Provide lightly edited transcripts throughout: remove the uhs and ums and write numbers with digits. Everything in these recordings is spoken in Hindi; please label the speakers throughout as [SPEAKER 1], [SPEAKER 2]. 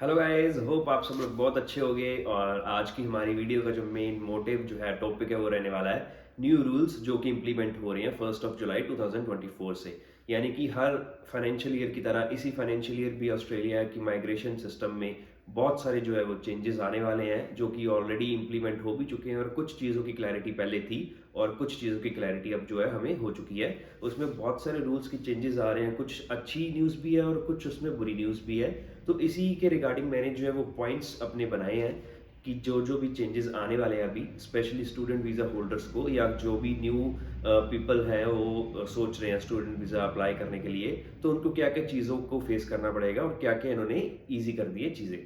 [SPEAKER 1] हेलो गाइस, होप आप सब लोग बहुत अच्छे होंगे। और आज की हमारी वीडियो का जो मेन मोटिव जो है टॉपिक है वो रहने वाला है न्यू रूल्स जो कि इम्प्लीमेंट हो रहे हैं 1 जुलाई 2024 से। यानी कि हर फाइनेंशियल ईयर की तरह इसी फाइनेंशियल ईयर भी ऑस्ट्रेलिया की माइग्रेशन सिस्टम में बहुत सारे जो है वो चेंजेस आने वाले हैं जो कि ऑलरेडी इम्प्लीमेंट हो भी चुके हैं, और कुछ चीज़ों की क्लैरिटी पहले थी और कुछ चीज़ों की क्लैरिटी अब जो है हमें हो चुकी है। उसमें बहुत सारे रूल्स की चेंजेस आ रहे हैं, कुछ अच्छी न्यूज़ भी है और कुछ उसमें बुरी न्यूज़ भी है। तो इसी के रिगार्डिंग मैंने जो है वो पॉइंट्स अपने बनाए हैं कि जो जो भी चेंजेस आने वाले हैं अभी, स्पेशली स्टूडेंट वीज़ा होल्डर्स को या जो भी न्यू पीपल हैं वो सोच रहे हैं स्टूडेंट वीज़ा अप्लाई करने के लिए, तो उनको क्या क्या चीज़ों को फेस करना पड़ेगा और क्या क्या इन्होंने ईजी कर दिए चीज़ें।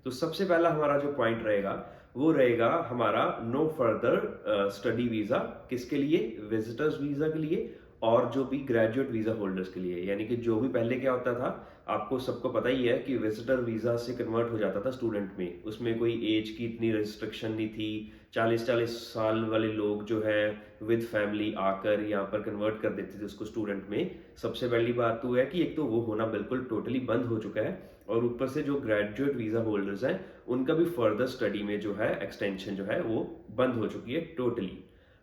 [SPEAKER 1] तो सबसे पहला हमारा जो पॉइंट रहेगा वो रहेगा हमारा नो फर्दर स्टडी वीज़ा। किसके लिए? विजिटर्स वीज़ा के लिए और जो भी ग्रेजुएट वीज़ा होल्डर्स के लिए। यानी कि जो भी पहले क्या होता था, आपको सबको पता ही है कि विजिटर वीज़ा से कन्वर्ट हो जाता था स्टूडेंट में, उसमें कोई एज की इतनी रिस्ट्रिक्शन नहीं थी। 40-40 साल वाले लोग जो है विद फैमिली आकर यहाँ पर कन्वर्ट कर देते थे उसको स्टूडेंट में। सबसे पहली बात तो है कि एक तो वो होना बिल्कुल टोटली बंद हो चुका है, और ऊपर से जो ग्रेजुएट वीज़ा होल्डर्स हैं उनका भी फर्दर स्टडी में जो है एक्सटेंशन जो है वो बंद हो चुकी है टोटली।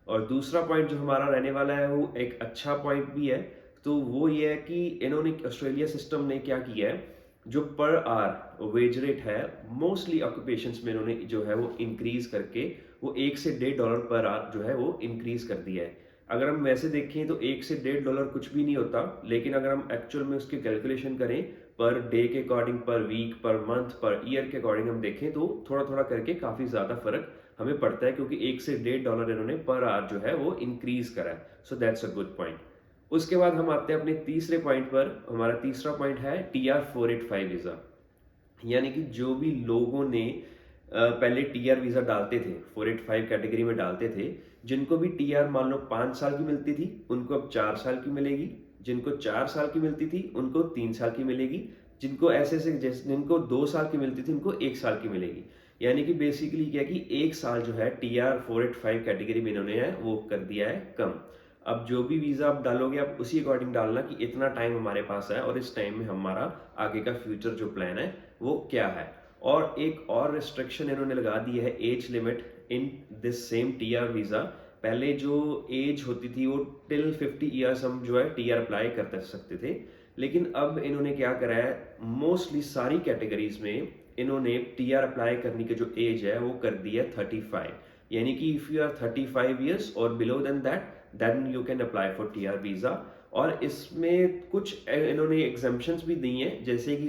[SPEAKER 1] और दूसरा पॉइंट जो हमारा रहने वाला है वो एक अच्छा पॉइंट भी है। तो वो ये है कि इन्होंने ऑस्ट्रेलिया सिस्टम ने क्या किया है, जो पर आवर वेज रेट है मोस्टली ऑक्यूपेशंस में इन्होंने जो है वो इंक्रीज करके वो $1 से $1.5 पर आवर जो है वो इंक्रीज कर दिया है। अगर हम वैसे देखें तो $1 से $1.5 कुछ भी नहीं होता, लेकिन अगर हम एक्चुअल में उसकी कैलकुलेशन करें पर डे के अकॉर्डिंग, पर week, per month, per year के अकॉर्डिंग हम देखें तो थोड़ा थोड़ा करके काफ़ी ज़्यादा फर्क हमें पड़ता है, क्योंकि $1 से $1.5 इन्होंने पर आवर जो है वो इंक्रीज करा है। So that's a good point. उसके बाद हम आते हैं अपने तीसरे पॉइंट पर। हमारा तीसरा पॉइंट है TR485 वीज़ा। यानी कि जो भी लोगों ने पहले टीआर वीज़ा डालते थे, 485 कैटेगरी में डालते थे, जिनको भी टीआर मान लो 5 साल की मिलती थी उनको अब 4 साल की मिलेगी, जिनको 4 साल की मिलती थी उनको 3 साल की मिलेगी, जिनको ऐसे ऐसे जैसे जिनको 2 साल की मिलती थी उनको 1 साल की मिलेगी। यानी कि बेसिकली क्या कि 1 साल जो है TR485 कैटेगरी में इन्होंने है वो कर दिया है कम। अब जो भी वीज़ा आप डालोगे आप उसी अकॉर्डिंग डालना कि इतना टाइम हमारे पास है और इस टाइम में हमारा आगे का फ्यूचर जो प्लान है वो क्या है। और एक और रिस्ट्रिक्शन इन्होंने लगा दी है, age limit in this same TR visa. पहले जो एज होती थी वो टिल 50 ईयर्स हम जो है टीआर अप्लाई कर सकते थे, लेकिन अब इन्होंने क्या करा है, मोस्टली सारी कैटेगरीज में इन्होंने टीआर अप्लाई करने की जो एज है वो कर दी है 35। यानी कि इफ़ यू आर 35 ईयर्स और below then that then you can apply for TR visa. और इसमें कुछ इन्होंने एग्जाम्पशंस भी दी हैं, जैसे कि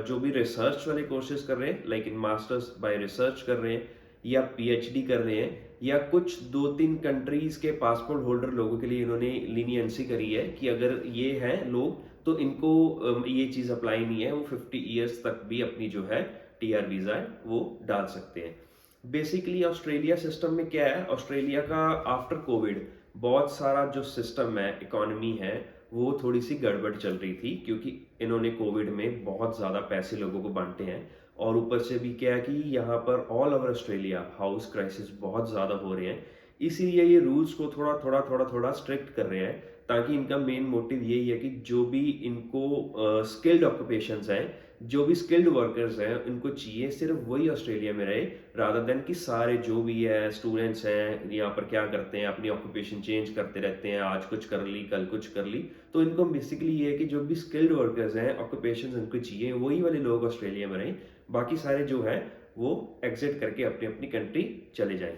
[SPEAKER 1] जो भी रिसर्च वाले कोर्सेज कर रहे हैं, like in masters bye research कर रहे हैं या पीएचडी कर रहे हैं, या कुछ 2-3 कंट्रीज के पासपोर्ट होल्डर लोगों के लिए इन्होंने लीनियंसी करी है कि अगर ये हैं लोग तो इनको ये चीज़ अप्लाई नहीं है, वो 50 ईयर्स तक भी अपनी जो है टीआर वीज़ा है वो डाल सकते हैं। बेसिकली ऑस्ट्रेलिया सिस्टम में क्या है, ऑस्ट्रेलिया का आफ्टर कोविड बहुत सारा जो सिस्टम है, इकोनॉमी है, वो थोड़ी सी गड़बड़ चल रही थी, क्योंकि इन्होंने कोविड में बहुत ज़्यादा पैसे लोगों को बांटे हैं। और ऊपर से भी क्या है कि यहाँ पर all over Australia house crisis बहुत ज़्यादा हो रहे हैं। इसीलिए ये रूल्स को थोड़ा थोड़ा थोड़ा थोड़ा स्ट्रिक्ट कर रहे हैं, ताकि इनका मेन मोटिव यही है कि जो भी इनको स्किल्ड ऑक्यूपेशंस हैं, जो भी स्किल्ड वर्कर्स हैं, उनको चाहिए सिर्फ वही ऑस्ट्रेलिया में रहे, रादर देन कि सारे जो भी है स्टूडेंट्स हैं यहाँ पर क्या करते हैं, अपनी ऑक्यूपेशन चेंज करते रहते हैं, आज कुछ कर ली कल कुछ कर ली। तो इनको बेसिकली ये है कि जो भी स्किल्ड वर्कर्स हैं, ऑक्यूपेशन उनको चाहिए वही वाले लोग ऑस्ट्रेलिया में रहें, बाकी सारे जो है वो एग्जिट करके अपनी अपनी कंट्री चले जाएं।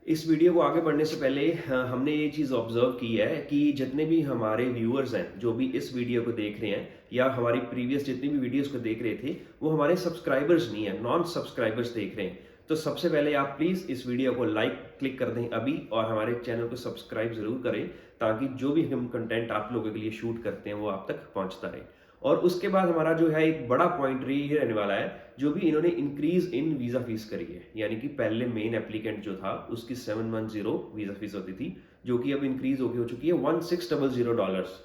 [SPEAKER 1] इस वीडियो को आगे बढ़ने से पहले हमने ये चीज़ ऑब्जर्व की है कि जितने भी हमारे व्यूअर्स हैं जो भी इस वीडियो को देख रहे हैं या हमारी प्रीवियस जितनी भी वीडियोस को देख रहे थे, वो हमारे सब्सक्राइबर्स नहीं है, नॉन सब्सक्राइबर्स देख रहे हैं। तो सबसे पहले आप प्लीज़ इस वीडियो को लाइक क्लिक कर दें अभी, और हमारे चैनल को सब्सक्राइब ज़रूर करें, ताकि जो भी हम कंटेंट आप लोगों के लिए शूट करते हैं वो आप तक पहुँचता रहे। और उसके बाद हमारा जो है एक बड़ा पॉइंट ये रहने वाला है, जो भी इन्होंने इंक्रीज इन वीज़ा फीस करी है। यानी कि पहले मेन एप्लीकेंट जो था उसकी 710 वीज़ा फीस होती थी, जो कि अब इंक्रीज हो चुकी है $1600।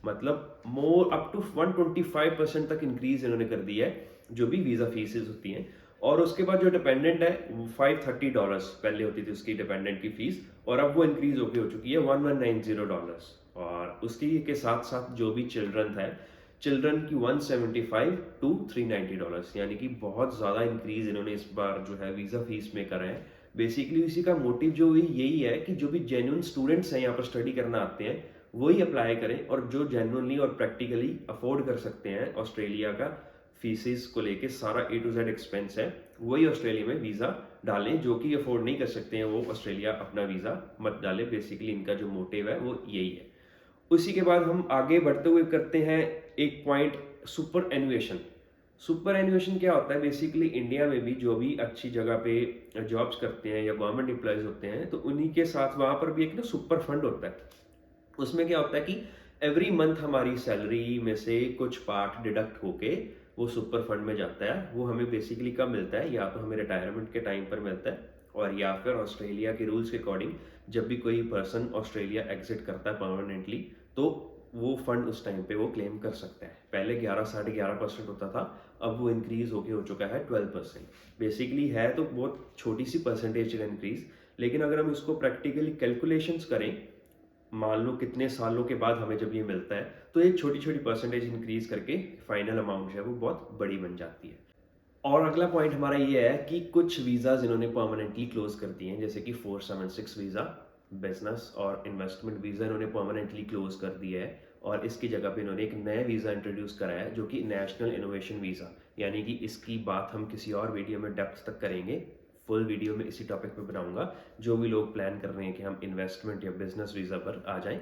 [SPEAKER 1] मतलब मोर अप टू 125% तक इंक्रीज इन्होंने कर दी है जो भी वीज़ा फीसेज होती हैं। और उसके बाद जो डिपेंडेंट है वो $530 पहले होती थी उसकी डिपेंडेंट की फीस, और अब वो इंक्रीज हो चुकी है $1190। और उसकी के साथ साथ जो भी चिल्ड्रन है, चिल्ड्रन की 175 टू $390, यानी कि बहुत ज़्यादा इंक्रीज इन्होंने इस बार जो है वीज़ा फीस में करा है। बेसिकली इसी का मोटिव जो भी यही है कि जो भी जेन्युइन स्टूडेंट्स हैं यहाँ पर स्टडी करना आते हैं वही अप्लाई करें, और जो जेन्युइनली और प्रैक्टिकली अफोर्ड कर सकते हैं ऑस्ट्रेलिया का फीसिस को लेके सारा A to Z एक्सपेंस है, वही ऑस्ट्रेलिया में वीज़ा डालें। जो कि अफोर्ड नहीं कर सकते हैं वो ऑस्ट्रेलिया अपना वीज़ा मत डालें। बेसिकली इनका जो मोटिव है वो यही है। उसी के बाद हम आगे बढ़ते हुए करते हैं एक पॉइंट, सुपर एनुएशन। सुपर एनुएशन क्या होता है? बेसिकली इंडिया में भी जो भी अच्छी जगह पे जॉब्स करते हैं या गवर्नमेंट एम्प्लॉयज होते हैं तो उन्हीं के साथ वहाँ पर भी एक ना सुपर फंड होता है। उसमें क्या होता है कि एवरी मंथ हमारी सैलरी में से कुछ पार्ट डिडक्ट होके वो सुपर फंड में जाता है। वो हमें बेसिकली कब मिलता है? या तो हमें रिटायरमेंट के टाइम पर मिलता है, और या फिर ऑस्ट्रेलिया के रूल्स के अकॉर्डिंग जब भी कोई पर्सन ऑस्ट्रेलिया एग्जिट करता है परमानेंटली तो वो फंड उस टाइम पे वो क्लेम कर सकता है। पहले 11 साढ़े 11% होता था, अब वो इंक्रीज होके हो चुका है 12%। बेसिकली है तो बहुत छोटी सी परसेंटेज का इंक्रीज, लेकिन अगर हम इसको प्रैक्टिकली कैलकुलेशंस करें, मान लो कितने सालों के बाद हमें जब ये मिलता है तो एक छोटी छोटी परसेंटेज इंक्रीज करके फाइनल अमाउंट है वो बहुत बड़ी बन जाती है। और अगला पॉइंट हमारा ये है कि कुछ वीज़ाज इन्होंने परमानेंटली क्लोज कर दिए हैं, जैसे कि 476 वीज़ा, बिजनेस और इन्वेस्टमेंट वीज़ा इन्होंने परमानेंटली क्लोज कर दिया है। और इसकी जगह पे इन्होंने एक नया वीज़ा इंट्रोड्यूस कराया है जो कि नेशनल इनोवेशन वीज़ा, यानी कि इसकी बात हम किसी और वीडियो में डेप्थ तक करेंगे। फुल वीडियो में इसी टॉपिक पे बनाऊंगा। जो भी लोग प्लान कर रहे हैं कि हम इन्वेस्टमेंट या बिजनेस वीज़ा पर आ जाएं,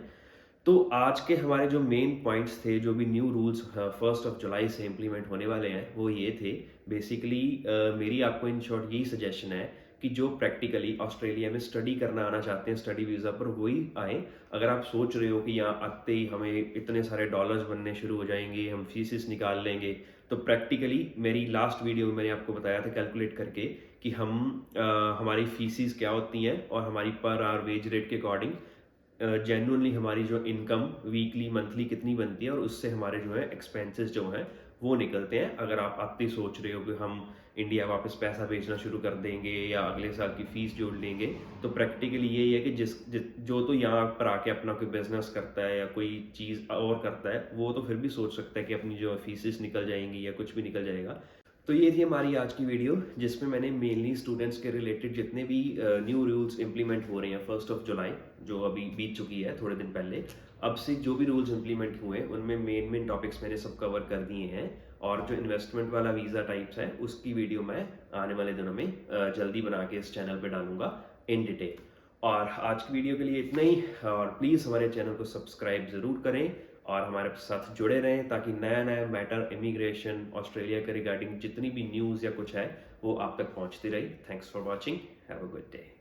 [SPEAKER 1] तो आज के हमारे जो मेन पॉइंट्स थे, जो भी न्यू रूल्स 1 जुलाई से इम्प्लीमेंट होने वाले हैं वो ये थे। बेसिकली मेरी आपको इन शॉर्ट यही सजेशन है कि जो प्रैक्टिकली ऑस्ट्रेलिया में स्टडी करना आना चाहते हैं स्टडी वीज़ा पर वही आए। अगर आप सोच रहे हो कि यहाँ आते ही हमें इतने सारे डॉलर्स बनने शुरू हो जाएंगे, हम फीसिस निकाल लेंगे, तो प्रैक्टिकली मेरी लास्ट वीडियो में मैंने आपको बताया था कैलकुलेट करके कि हम हमारी फीसिस क्या होती हैं और हमारी पर आवर वेज रेट के अकॉर्डिंग जेन्युइनली हमारी जो इनकम वीकली मंथली कितनी बनती है, और उससे हमारे जो है एक्सपेंसेस जो हैं वो निकलते हैं। अगर आप आते ही सोच रहे हो कि हम इंडिया वापस पैसा भेजना शुरू कर देंगे या अगले साल की फीस जोड़ लेंगे, तो प्रैक्टिकली यही है कि जो तो यहाँ पर आके अपना कोई बिजनेस करता है या कोई चीज़ और करता है वो तो फिर भी सोच सकता है कि अपनी जो फीसिस निकल जाएंगी या कुछ भी निकल जाएगा। तो ये थी हमारी आज की वीडियो, जिसमें मैंने मेनली स्टूडेंट्स के रिलेटेड जितने भी न्यू रूल्स इंप्लीमेंट हो रहे हैं 1 जुलाई, जो अभी बीत चुकी है थोड़े दिन पहले, अब से जो भी रूल्स इंप्लीमेंट हुए उनमें मेन टॉपिक्स मैंने सब कवर कर दिए हैं। और जो इन्वेस्टमेंट वाला वीज़ा टाइप्स है उसकी वीडियो मैं आने वाले दिनों में जल्दी बना के इस चैनल पे डालूंगा इन डिटेल। और आज की वीडियो के लिए इतना ही, और प्लीज़ हमारे चैनल को सब्सक्राइब ज़रूर करें और हमारे साथ जुड़े रहें ताकि नया नया मैटर, इमिग्रेशन, ऑस्ट्रेलिया के रिगार्डिंग जितनी भी न्यूज़ या कुछ है वो आप तक पहुंचती रही। Thanks for watching, have a good day.